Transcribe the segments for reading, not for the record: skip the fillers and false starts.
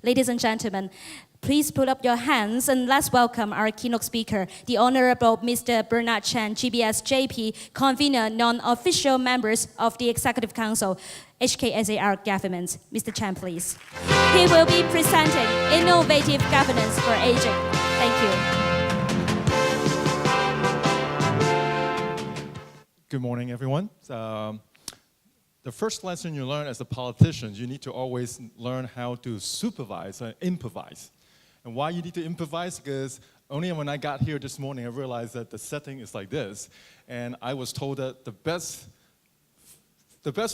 Ladies and gentlemen, please put up your hands and let's welcome our keynote speaker, the Honorable Mr. Bernard Chen, GBS JP, Convenor non-official members of the Executive Council, HKSAR government. Mr. Chen, please. He will be presenting innovative governance for aging. Thank you. Good morning, everyone. The first lesson you learn as a politician, you need to always learn how to supervise and improvise. And why you need to improvise? Because only when I got here this morning, I realized that the setting is like this. And I was told that the best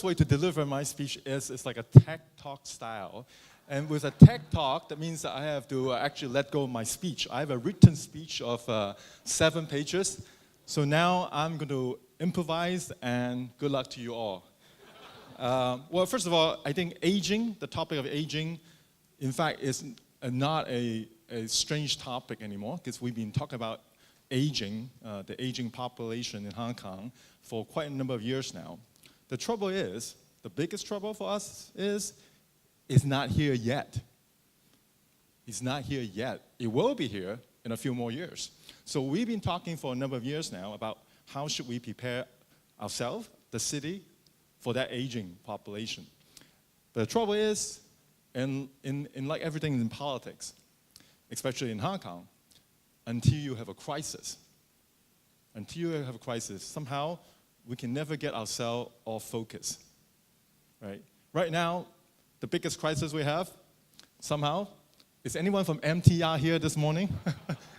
way to deliver my speech is like a tech talk style. And with a tech talk, that means that I have to actually let go of my speech. I have a written speech of 7 pages. So now I'm going to improvise, and good luck to you all. Well, first of all, I think aging, the topic of aging, in fact, is not a strange topic anymore, because we've been talking about aging, the aging population in Hong Kong for quite a number of years now. The trouble is, the biggest trouble for us is, it's not here yet. It's not here yet. It will be here in a few more years. So we've been talking for a number of years now about how should we prepare ourselves, the city, for that aging population. But the trouble is, in like everything in politics, especially in Hong Kong, until you have a crisis, somehow we can never get ourselves off focus, right? Right now, the biggest crisis we have, somehow, is anyone from MTR here this morning?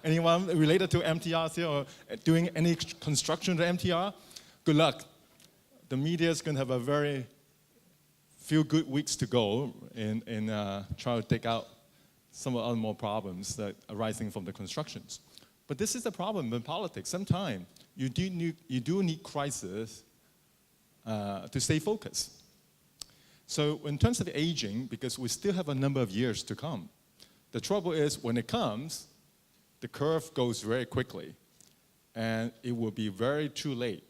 Anyone related to MTR here or doing any construction to MTR? Good luck. The media is going to have a very few good weeks to go in trying to take out some of the other more problems that are arising from the constructions. But this is the problem in politics. Sometimes you do need crisis to stay focused. So in terms of aging, because we still have a number of years to come, the trouble is when it comes, the curve goes very quickly, and it will be very too late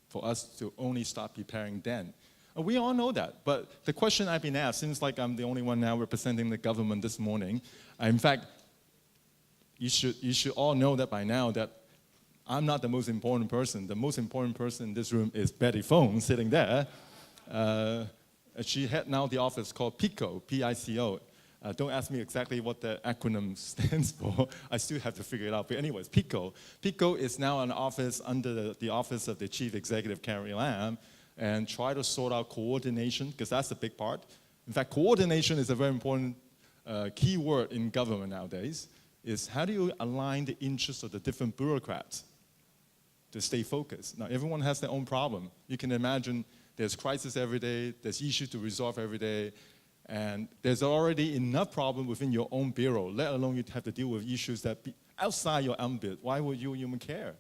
for us to only start preparing then. And we all know that, but the question I've been asked, seems like I'm the only one now representing the government this morning. In fact, you should all know that by now that I'm not the most important person. The most important person in this room is Betty Fong, sitting there. She had now the office called PICO, P-I-C-O. Don't ask me exactly what the acronym stands for. I still have to figure it out. But anyways, PICO. PICO is now an office under the office of the Chief Executive, Carrie Lam, and try to sort out coordination, because that's the big part. In fact, coordination is a very important key word in government nowadays, is how do you align the interests of the different bureaucrats to stay focused? Now, everyone has their own problem. You can imagine there's crisis every day, there's issues to resolve every day, and there's already enough problem within your own bureau, let alone you have to deal with issues that be outside your ambit. Why would you even care?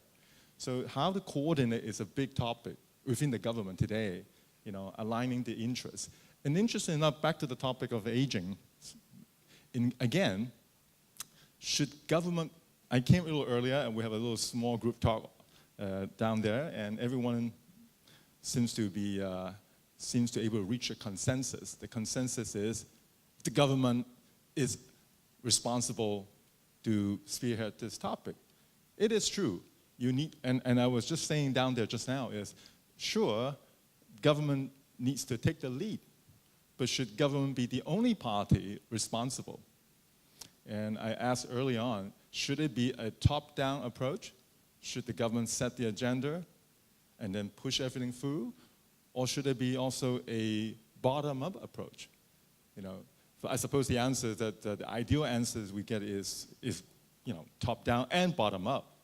So how to coordinate is a big topic within the government today, aligning the interests. And interesting enough, back to the topic of aging, again, should government, I came a little earlier and we have a little small group talk down there, and everyone seems to be able to reach a consensus. The consensus is the government is responsible to spearhead this topic. It is true. You need, and I was just saying down there just now is, sure, government needs to take the lead, but should government be the only party responsible? And I asked early on, should it be a top-down approach? Should the government set the agenda and then push everything through? Or should it be also a bottom-up approach? I suppose the answer that the ideal answers we get is top-down and bottom-up.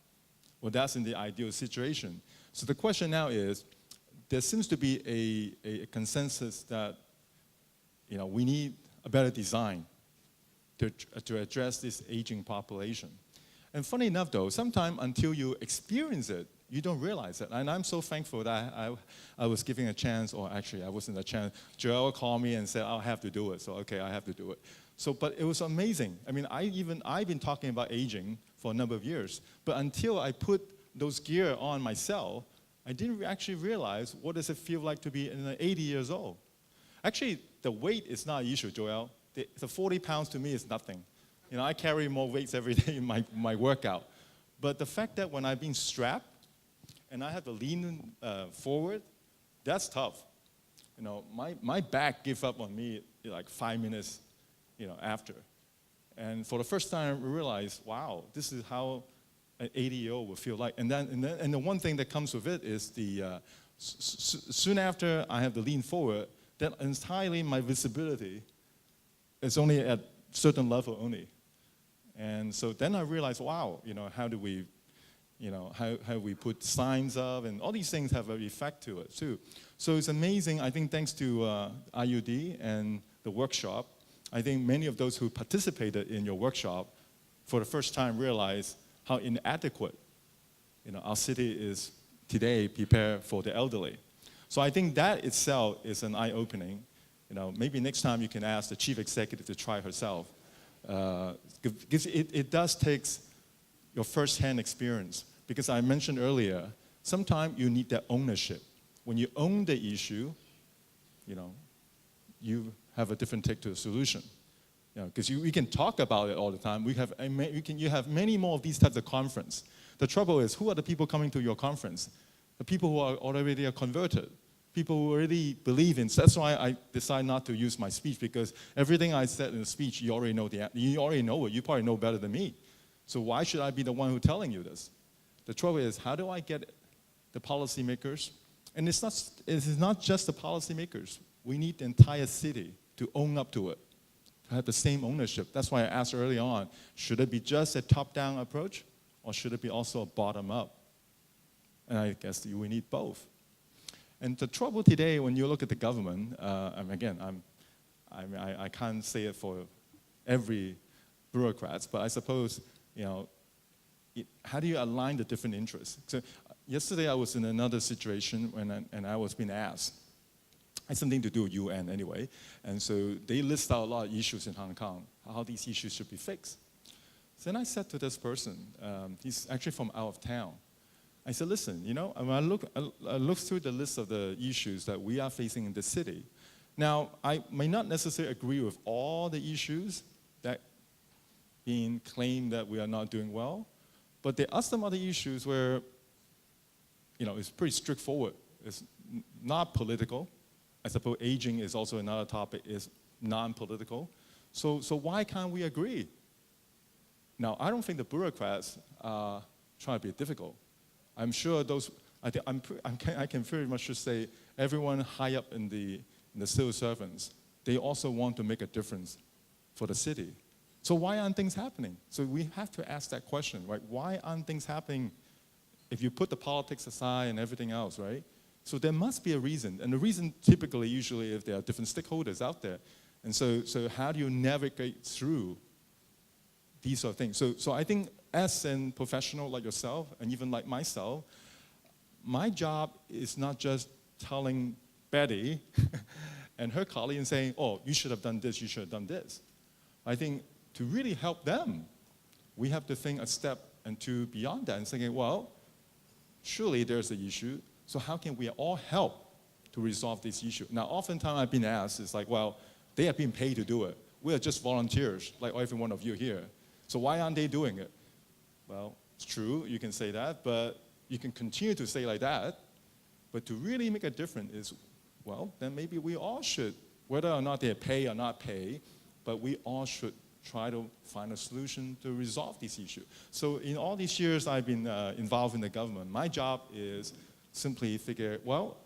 Well, that's in the ideal situation. So the question now is, there seems to be a consensus that we need a better design to address this aging population. And funny enough, though, sometimes until you experience it, you don't realize it. And I'm so thankful that I was given a chance, or actually I wasn't a chance. Joel called me and said, I'll have to do it. So, okay, I have to do it. So, but it was amazing. I mean, I've been talking about aging for a number of years, but until I put those gear on myself, I didn't actually realize what does it feel like to be 80 years old. Actually, the weight is not an issue, Joel. the 40 pounds to me is nothing. You know, I carry more weights every day in my workout. But the fact that when I've been strapped and I have to lean forward, that's tough. You know, my back gave up on me like 5 minutes, you know, after. And for the first time, I realized, wow, this is how an 80-year-old would feel like. And the one thing that comes with it is soon after I have to lean forward, then entirely my visibility is only at certain level only. And so then I realized, wow, you know, how do we, you know, how we put signs up, and all these things have an effect to it too. So it's amazing. I think thanks to IUD and the workshop, I think many of those who participated in your workshop for the first time realize how inadequate, you know, our city is today prepared for the elderly. So I think that itself is an eye-opening. You know, maybe next time you can ask the chief executive to try herself. Because it does take your first-hand experience. Because I mentioned earlier, sometimes you need that ownership. When you own the issue, you know, you have a different take to the solution. You know, because we can talk about it all the time. You have many more of these types of conference. The trouble is, who are the people coming to your conference? The people who are already converted. People who already believe in. So that's why I decided not to use my speech, because everything I said in the speech, you already know you already know it. You probably know better than me. So why should I be the one who's telling you this? The trouble is, how do I get the policymakers? And it's not just the policymakers. We need the entire city to own up to it, to have the same ownership. That's why I asked early on, should it be just a top-down approach, or should it be also a bottom-up? And I guess we need both. And the trouble today, when you look at the government, I can't say it for every bureaucrat, but I suppose, you know, how do you align the different interests? So yesterday I was in another situation and I was being asked. It had something to do with UN anyway, and so they list out a lot of issues in Hong Kong, how these issues should be fixed. So then I said to this person, he's actually from out of town. I said, listen, you know, when I look through the list of the issues that we are facing in the city. Now, I may not necessarily agree with all the issues that being claimed that we are not doing well, but there are some other issues where, you know, it's pretty straightforward. It's not political. I suppose aging is also another topic, is non-political. So why can't we agree? Now, I don't think the bureaucrats are trying to be difficult. I'm sure those, I can very much just say everyone high up in the civil servants, they also want to make a difference for the city. So why aren't things happening? So we have to ask that question, right? Why aren't things happening if you put the politics aside and everything else, right? So there must be a reason. And the reason typically, usually, if there are different stakeholders out there. And so how do you navigate through these sort of things? So I think as a professional like yourself, and even like myself, my job is not just telling Betty and her colleague and saying, oh, you should have done this, you should have done this. I think to really help them, we have to think a step and two beyond that and saying, well, surely there's an issue, so how can we all help to resolve this issue? Now, oftentimes I've been asked, it's like, well, they have been paid to do it. We are just volunteers, like every one of you here. So why aren't they doing it? Well, it's true, you can say that, but you can continue to say like that. But to really make a difference is, well, then maybe we all should, whether or not they pay or not pay, but we all should try to find a solution to resolve this issue. So in all these years I've been involved in the government, my job is simply figure, well,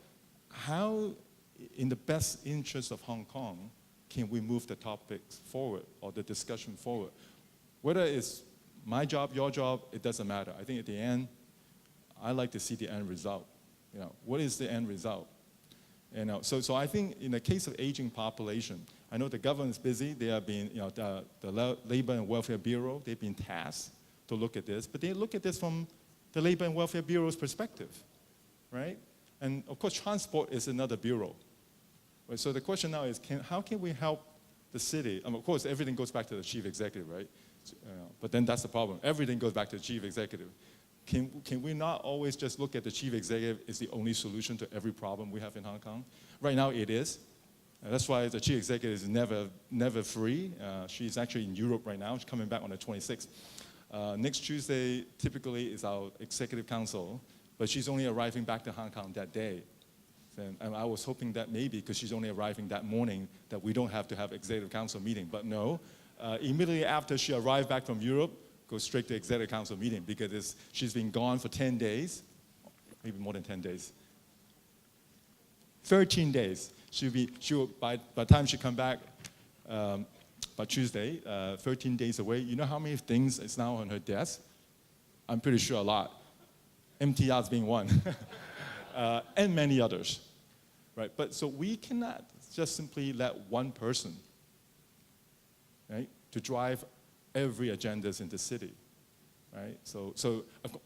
how in the best interest of Hong Kong can we move the topics forward or the discussion forward? Whether it's my job, your job, it doesn't matter. I think at the end, I like to see the end result. You know, what is the end result? You know, so I think in the case of aging population, I know the government is busy. They have been, you know, the Labor and Welfare Bureau, they've been tasked to look at this, but they look at this from the Labor and Welfare Bureau's perspective, right? And of course, transport is another bureau. Right? So the question now is, how can we help the city? Of course, everything goes back to the chief executive, right? But then that's the problem. Everything goes back to the chief executive. Can we not always just look at the chief executive as the only solution to every problem we have in Hong Kong? Right now it is. That's why the chief executive is never free. She's actually in Europe right now. She's coming back on the 26th. Next Tuesday typically is our executive council, but she's only arriving back to Hong Kong that day. And I was hoping that maybe, because she's only arriving that morning, that we don't have to have executive council meeting. But no, immediately after she arrived back from Europe, go straight to executive council meeting, because she's been gone for 10 days, maybe more than 10 days. 13 days. She'll by the time she come back, by Tuesday, 13 days away, you know how many things is now on her desk? I'm pretty sure a lot. MTR's being one. And many others, right? But so we cannot just simply let one person, right, to drive every agendas in the city, right? So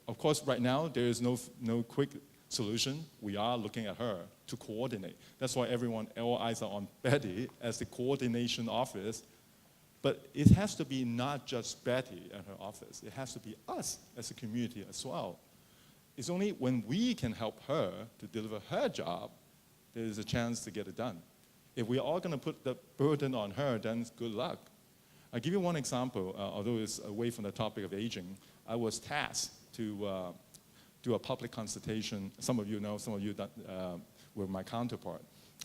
of course, right now there is no quick solution. We are looking at her to coordinate. That's why all eyes are on Betty as the coordination office. But it has to be not just Betty and her office. It has to be us as a community as well. It's only when we can help her to deliver her job, there is a chance to get it done. If we're all going to put the burden on her, then good luck. I'll give you one example, although it's away from the topic of aging. I was tasked to do a public consultation. Some of you know, some of you were my counterpart,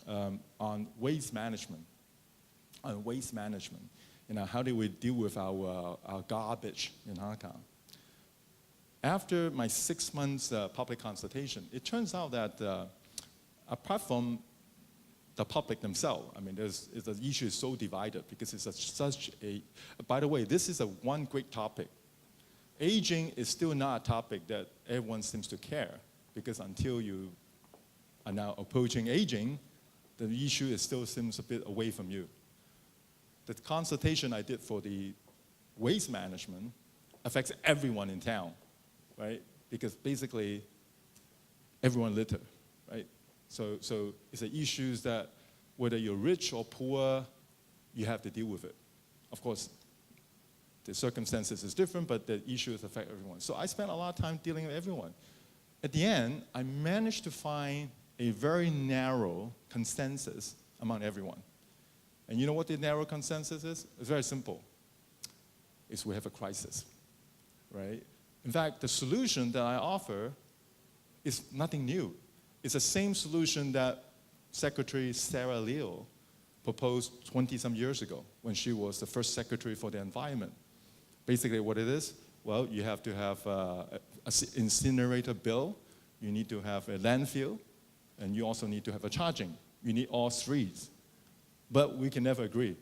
on waste management. How do we deal with our garbage in Hong Kong? After my 6 months public consultation, it turns out that apart from the public themselves, I mean, the issue is so divided because it's such a, by the way, this is one great topic. Aging is still not a topic that everyone seems to care, because until you are now approaching aging, the issue still seems a bit away from you. The consultation I did for the waste management affects everyone in town, right? Because basically, everyone litter, right? So it's the issues that whether you're rich or poor, you have to deal with it. Of course, the circumstances is different, but the issues affect everyone. So I spent a lot of time dealing with everyone. At the end, I managed to find a very narrow consensus among everyone. And you know what the narrow consensus is? It's very simple. It's we have a crisis, right? In fact, the solution that I offer is nothing new. It's the same solution that Secretary Sarah Liu proposed 20-some years ago when she was the first Secretary for the Environment. Basically what it is, well, you have to have an incinerator bill, you need to have a landfill, and you also need to have a charging. You need all three. But we can never agree.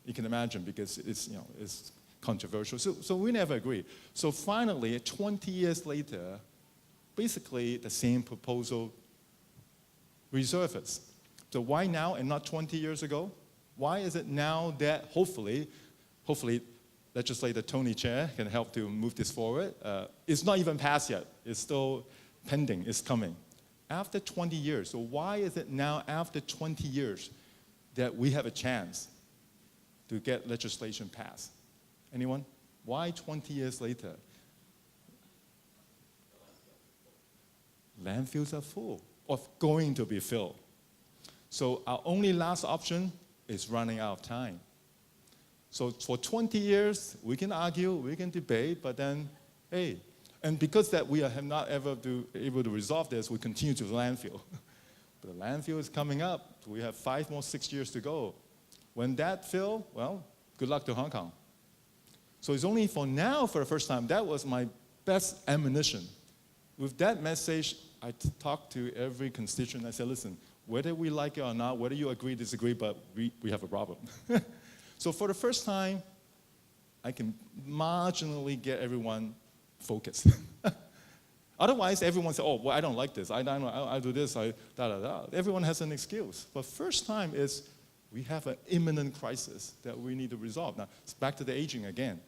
You can imagine, because it's controversial. So we never agree. So finally, 20 years later, basically the same proposal resurfaced. So why now and not 20 years ago? Why is it now that hopefully legislator Tony Chair can help to move this forward? It's not even passed yet. It's still pending. It's coming. After 20 years. So why is it now after 20 years that we have a chance to get legislation passed? Anyone? Why 20 years later? Landfills are full, or going to be filled. So our only last option is running out of time. So for 20 years, we can argue, we can debate, but then, hey, and because that we have not ever able to resolve this, we continue to landfill. But the landfill is coming up. We have 5 more 6 years to go. When that fill, well, good luck to Hong Kong. So it's only for now, for the first time, that was my best ammunition. With that message, I talked to every constituent. I said, listen, whether we like it or not, whether you agree, disagree, but we have a problem. So for the first time, I can marginally get everyone focused. Otherwise, everyone says, oh, well, I don't like this. I do this, Everyone has an excuse. But first time is we have an imminent crisis that we need to resolve. Now, it's back to the aging again.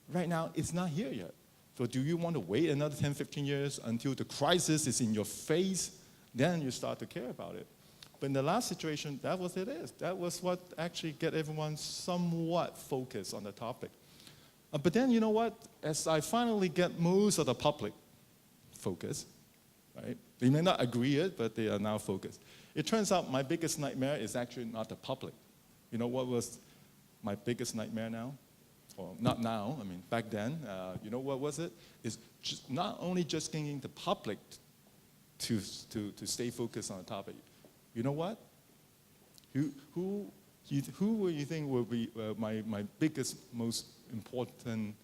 Right now, it's not here yet. So do you want to wait another 10, 15 years until the crisis is in your face? Then you start to care about it. But in the last situation, that was it is. That was what actually get everyone somewhat focused on the topic. But then, you know what? As I finally get most of the public focused, right? They may not agree it, but they are now focused. It turns out my biggest nightmare is actually not the public. You know what was my biggest nightmare now? Or not now, I mean back then. You know what was it? It's just not only just getting the public to stay focused on the topic. You know what? Who will you think will be my biggest, most important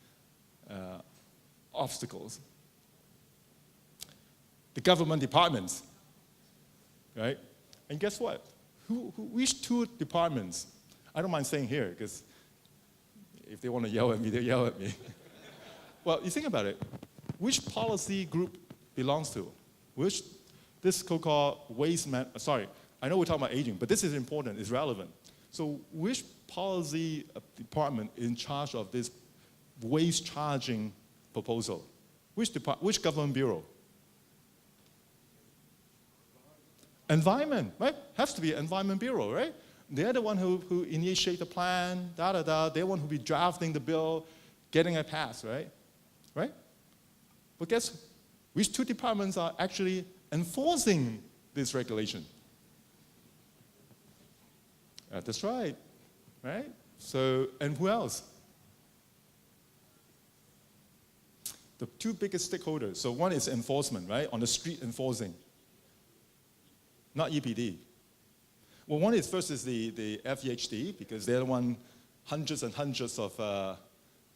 obstacles? The government departments, right? And guess what? Which two departments? I don't mind saying here, because if they want to yell at me, they yell at me. Well, you think about it. Which policy group belongs to? Which this so-called waste sorry, I know we're talking about aging, but this is important, it's relevant. So which policy department in charge of this waste charging proposal? Which government bureau? Environment, right? Has to be Environment Bureau, right? They're the one who initiate the plan, They're the one who be drafting the bill, getting it passed, right? Right? But guess which two departments are actually enforcing this regulation? That's right, right? So, and who else? The two biggest stakeholders. So one is enforcement, right? On the street enforcing. Not EPD. Well, one is first is the FEHD, because they're the one hundreds and hundreds of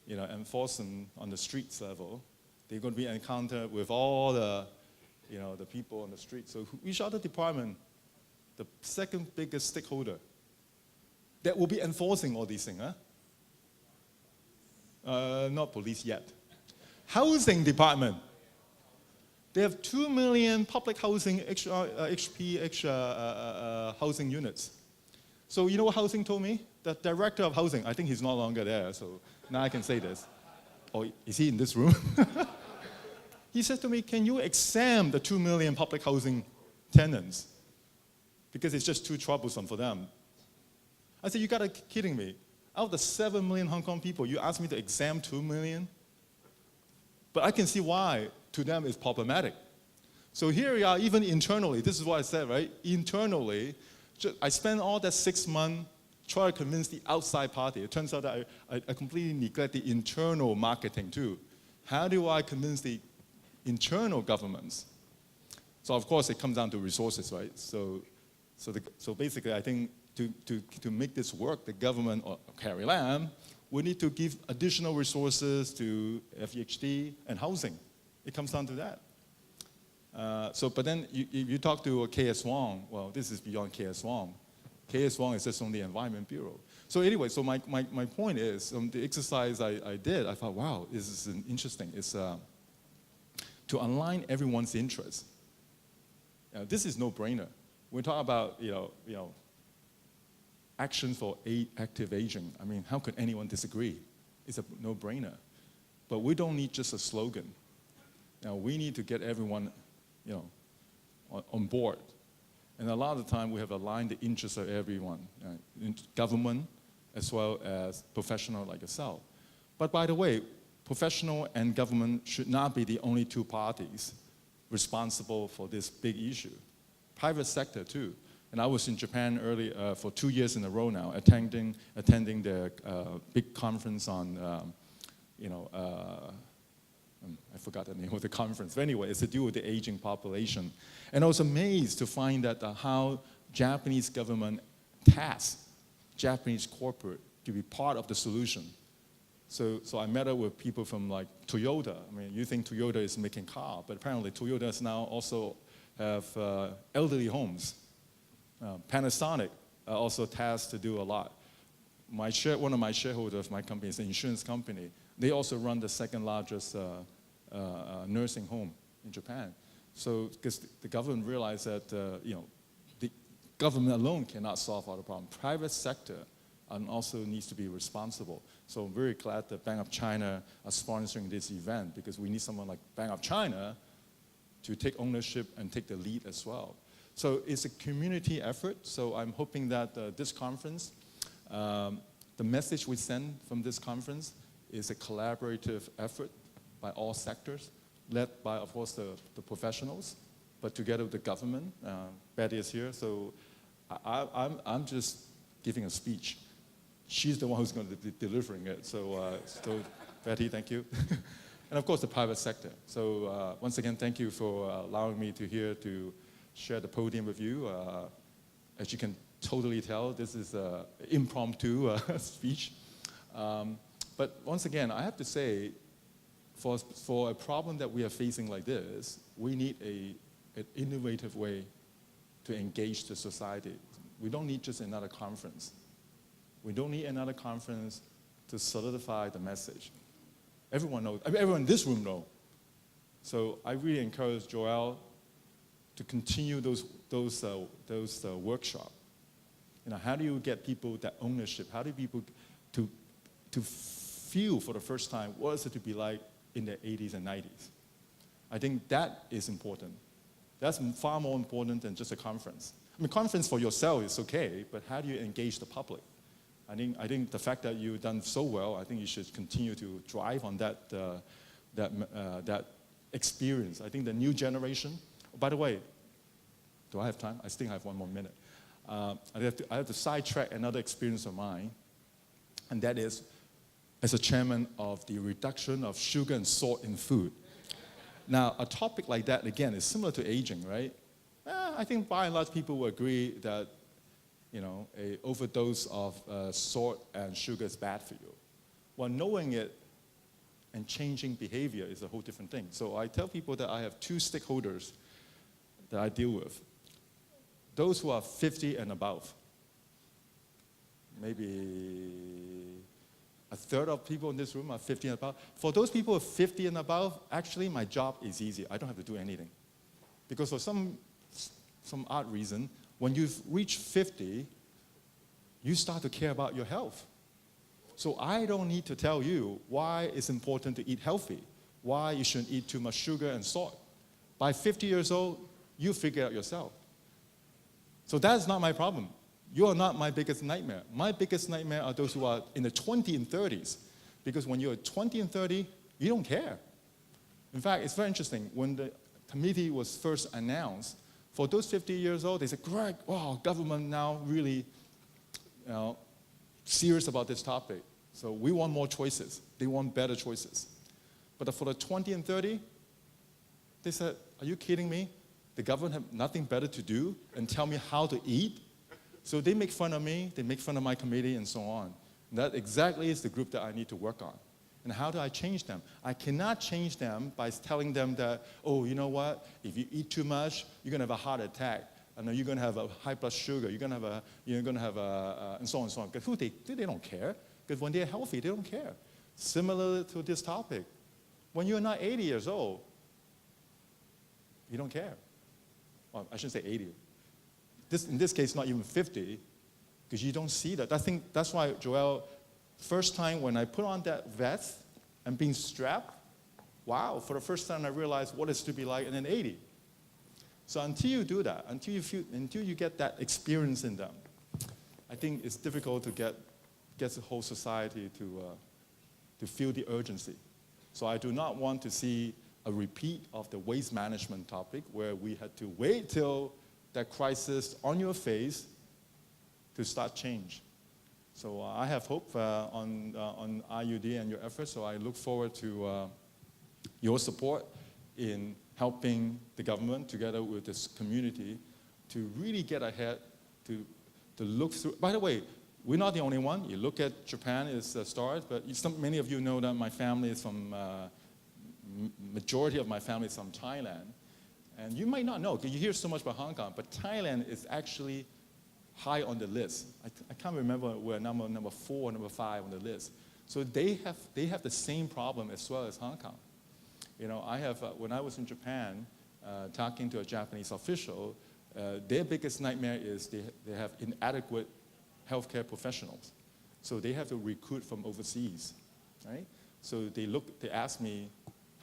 enforcement on the streets level. They're going to be encountered with all the people on the street. So which other department, the second biggest stakeholder, that will be enforcing all these things, huh? Not police yet. Housing department. They have 2 million public housing housing units. So you know what housing told me? The director of housing, I think he's no longer there, so now I can say this. Oh, is he in this room? He said to me, can you exempt the 2 million public housing tenants? Because it's just too troublesome for them. I said, you gotta be kidding me. Out of the 7 million Hong Kong people, you asked me to exempt 2 million? But I can see why to them it's problematic. So here we are, even internally, this is what I said, right? Internally, I spent all that 6 months trying to convince the outside party. It turns out that I completely neglect the internal marketing too. How do I convince the internal governments? So of course it comes down to resources, right? So basically I think to make this work, the government, or Carrie Lam, we need to give additional resources to FEHD and housing. It comes down to that. But then you talk to KS Wong, well, this is beyond KS Wong. KS Wong is just on the Environment Bureau. So anyway, so my point is, the exercise I did, I thought, wow, this is interesting. It's to align everyone's interests. This is no-brainer. We're talking about, action for active aging. I mean, how could anyone disagree? It's a no-brainer. But we don't need just a slogan. Now, we need to get everyone, on board. And a lot of the time, we have aligned the interests of everyone, government as well as professional like yourself. But by the way, professional and government should not be the only two parties responsible for this big issue. Private sector, too. And I was in Japan for 2 years in a row now, attending the big conference on, I forgot the name of the conference. But anyway, it's to do with the aging population. And I was amazed to find that how Japanese government tasks Japanese corporate to be part of the solution. So I met up with people from like Toyota. I mean, you think Toyota is making car, but apparently Toyota is now also have elderly homes. Panasonic also tasked to do a lot. One of my shareholders of my company is an insurance company. They also run the second largest nursing home in Japan. So because the government realized that the government alone cannot solve all the problems. Private sector also needs to be responsible. So I'm very glad that Bank of China are sponsoring this event, because we need someone like Bank of China to take ownership and take the lead as well. So it's a community effort. So I'm hoping that this conference, the message we send from this conference is a collaborative effort by all sectors, led by, of course, the professionals, but together with the government. Betty is here, so I'm just giving a speech. She's the one who's going to be delivering it. So Betty, thank you. And of course, the private sector. So once again, thank you for allowing me to share the podium with you. As you can totally tell, this is an impromptu speech. But once again, I have to say, for a problem that we are facing like this, we need an innovative way to engage the society. We don't need just another conference. We don't need another conference to solidify the message. Everyone knows, everyone in this room knows. So I really encourage Joel to continue those workshops. How do you get people that ownership? How do people to feel for the first time what is it to be like in the 80s and 90s? I think that is important. That's far more important than just a conference. I mean, conference for yourself is okay, but how do you engage the public? I think the fact that you've done so well, I think you should continue to drive on that experience. I think the new generation. By the way, do I have time? I think I have one more minute. I have to sidetrack another experience of mine, and that is as a chairman of the reduction of sugar and salt in food. Now, a topic like that, again, is similar to aging, right? I think by and large people will agree that a overdose of salt and sugar is bad for you. Well, knowing it and changing behavior is a whole different thing. So I tell people that I have two stakeholders that I deal with. Those who are 50 and above. Maybe a third of people in this room are 50 and above. For those people 50 and above, actually my job is easy. I don't have to do anything. Because for some odd reason, when you've reached 50, you start to care about your health. So I don't need to tell you why it's important to eat healthy, why you shouldn't eat too much sugar and salt. By 50 years old, you figure it out yourself. So that's not my problem. You are not my biggest nightmare. My biggest nightmare are those who are in the 20s and 30s. Because when you're 20 and 30, you don't care. In fact, it's very interesting. When the committee was first announced, for those 50 years old, they said, Greg, wow, government now really serious about this topic. So we want more choices. They want better choices. But for the 20 and 30, they said, are you kidding me? The government have nothing better to do and tell me how to eat? So they make fun of me, they make fun of my committee, and so on. And that exactly is the group that I need to work on. And how do I change them? I cannot change them by telling them that, oh, you know what? If you eat too much, you're going to have a heart attack. And then you're going to have a high blood sugar. You're going to have and so on and so on. Because they don't care. Because when they're healthy, they don't care. Similar to this topic. When you're not 80 years old, you don't care. Well, I shouldn't say 80. In this case, not even 50, because you don't see that. I think that's why, Joel, first time when I put on that vest and being strapped, wow, for the first time I realized what it's to be like in an 80. So until you do that, until you get that experience in them, I think it's difficult to get the whole society to feel the urgency. So I do not want to see a repeat of the waste management topic where we had to wait till that crisis on your face to start change. So I have hope on IUD and your efforts, so I look forward to your support in helping the government together with this community to really get ahead, to look through. By the way, we're not the only one. You look at Japan as a start, but many of you know that my family is from, majority of my family is from Thailand. And you might not know, because you hear so much about Hong Kong, but Thailand is actually high on the list. I can't remember we're number 4 or number 5 on the list. So they have the same problem as well as Hong Kong. I have when I was in Japan, talking to a Japanese official, their biggest nightmare is they have inadequate healthcare professionals. So they have to recruit from overseas, right? So they ask me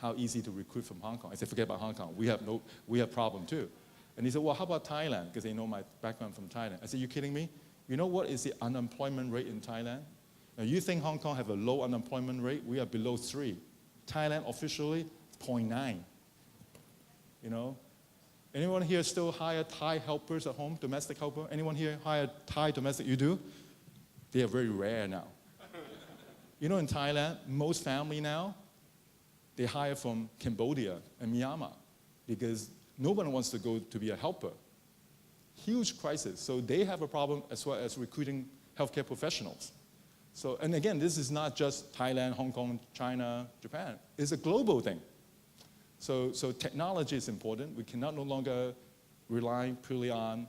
how easy to recruit from Hong Kong. I said, forget about Hong Kong. We have problem too. And he said, well, how about Thailand? Because they know my background from Thailand. I said, you kidding me? You know what is the unemployment rate in Thailand? Now, you think Hong Kong have a low unemployment rate? We are below 3. Thailand officially, 0.9. And Anyone here still hire Thai helpers at home, domestic helper? Anyone here hire Thai domestic? You do? They are very rare now. You know, in Thailand, most family now, they hire from Cambodia and Myanmar because no one wants to go to be a helper. Huge crisis. So they have a problem as well as recruiting healthcare professionals. So, and again, this is not just Thailand, Hong Kong, China, Japan. It's a global thing. So technology is important. We cannot no longer rely purely on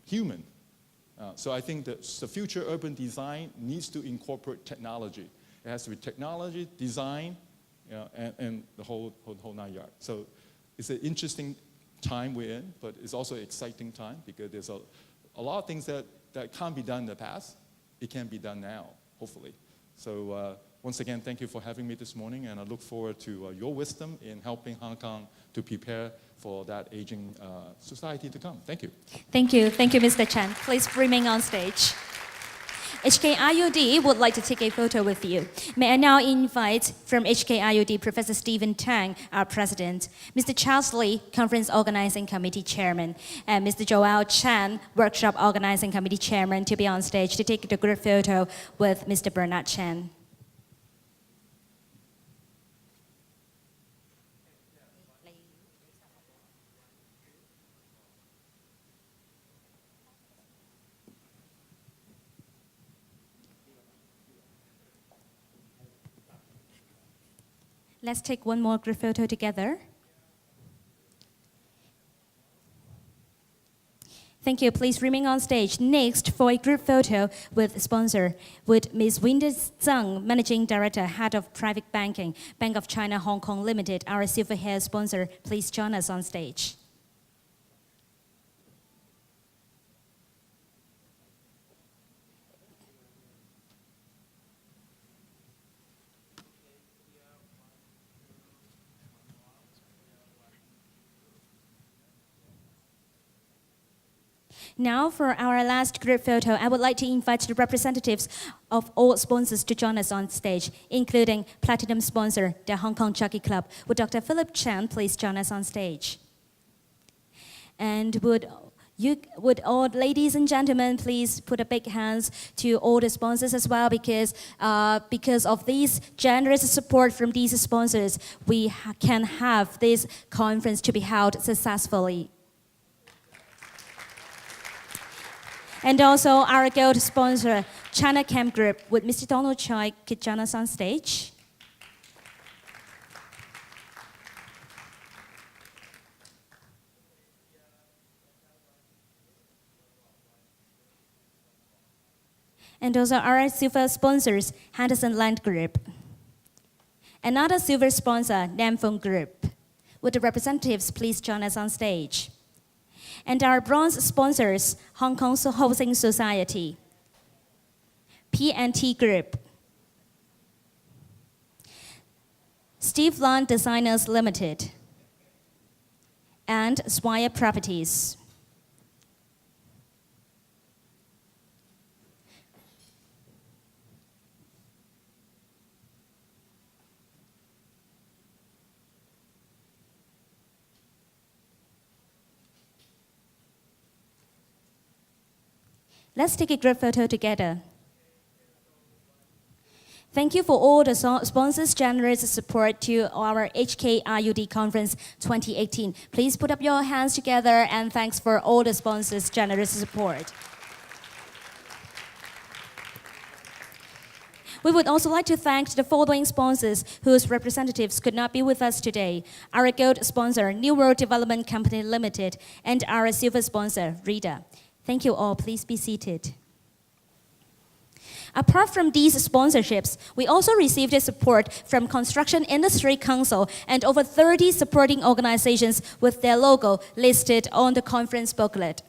human. So I think that the future urban design needs to incorporate technology. It has to be technology, design, and the whole 9 yards. So it's an interesting time we're in, but it's also an exciting time because there's a lot of things that can't be done in the past. It can be done now, hopefully. So once again, thank you for having me this morning, and I look forward to your wisdom in helping Hong Kong to prepare for that aging society to come. Thank you. Thank you. Thank you, Mr. Chan. Please remain on stage. HKIUD would like to take a photo with you. May I now invite from HKIUD Professor Stephen Tang, our president, Mr. Charles Lee, Conference Organizing Committee Chairman, and Mr. Joel Chan, Workshop Organizing Committee Chairman, to be on stage to take the group photo with Mr. Bernard Chan. Let's take one more group photo together. Thank you. Please remain on stage. Next, for a group photo with sponsor, with Ms. Winda Zhang, Managing Director, Head of Private Banking, Bank of China Hong Kong Limited, our silver hair sponsor. Please join us on stage. Now, for our last group photo, I would like to invite the representatives of all sponsors to join us on stage, including Platinum sponsor, the Hong Kong Jockey Club. Would Dr. Philip Chan please join us on stage? And would all ladies and gentlemen please put a big hands to all the sponsors as well, because of this generous support from these sponsors, we can have this conference to be held successfully. And also our gold sponsor, China Camp Group, with Mr. Donald Choi, could join us on stage. And also our silver sponsors, Henderson Land Group. Another silver sponsor, Namfeng Group. Would the representatives please join us on stage? And our bronze sponsors, Hong Kong Housing Society, P&T Group, Steve Lund Designers Limited, and Swire Properties. Let's take a group photo together. Thank you for all the sponsors' generous support to our HKIUD Conference 2018. Please put up your hands together, and thanks for all the sponsors' generous support. We would also like to thank the following sponsors whose representatives could not be with us today. Our gold sponsor, New World Development Company Limited, and our silver sponsor, RIDA. Thank you all. Please be seated. Apart from these sponsorships, we also received support from Construction Industry Council and over 30 supporting organizations with their logo listed on the conference booklet.